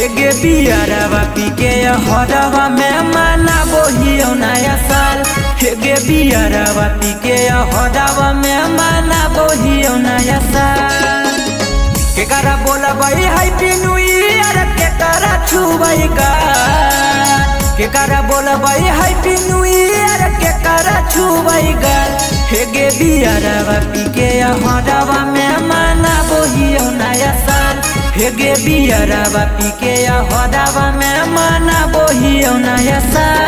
हेगे बियारवा पी के हरवा में मना बोहियो नया साल। हेगे बियारवा पी के हरवा में मना बोहियो नया साल। केकरा बोलबई हैप्पी न्यू ईयर केकरा छुबई का। केकरा बोलबई हैप्पी न्यू ईयर केकरा छुबई का। हेगे बियारवा पी के हरवा में मना बोहियो नया साल। हेगे बियारवा पी के हरवा में मना बोहियो नया साल।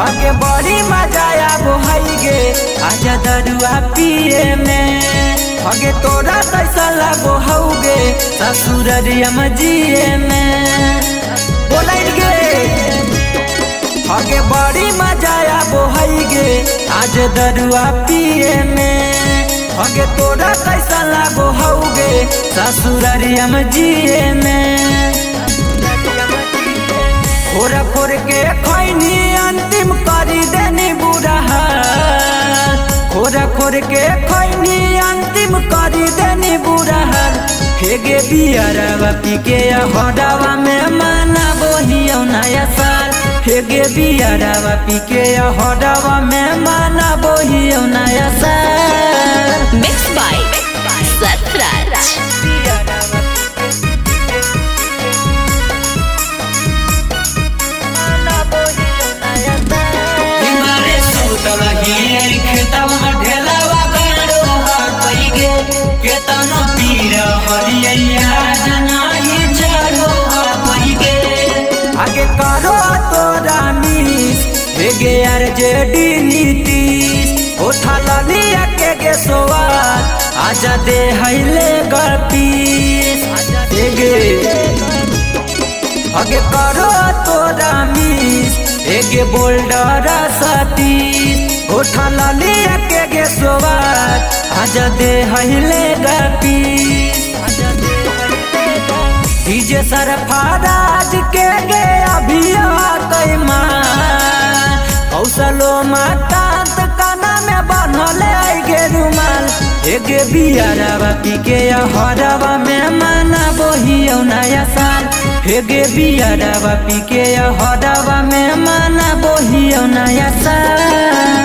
आगे बड़ी मजा आबो है गे आजा दरुआ पिए में। आगे तोरा कैसा लागो हौगे ससुररिया मजिए में। बोलै गे आगे बड़ी मजा आबो है गे आज दरुआ पिए में। आगे तोरा कैसा लागो हौगे ससुररिया मजिए में। फोर फोर के खैनी अंतिम करी देनी बुरा हाल। फोर फोर के खैनी अंतिम करी देनी बुरा हाल। हेगे बियारवा पी के हरवा में मना बोहियो नया साल। हेगे बियारवा पी के हरवा में मना बोहियो नया साल। मिक्स बाय सतराज। आगे करो तोरा मिस हेगे यार जेडी नीतीश। उठा लिया के गे सोवार आजा दे हैले गपीस। हेगे आगे करो तोरा मिस हेगे बोल्डर सतीश। उठा लिया के गे सोवार आजा दे हैले गपीस। डीजे सरफराज के गे अभी आतई माल। हौसलो मातांत काना में बनल आई गे रुमाल। हेगे बियारवा पी के हरवा में मना बोहियो नया साल। हेगे बियारवा पी के हरवा में मना बोहियो नया साल।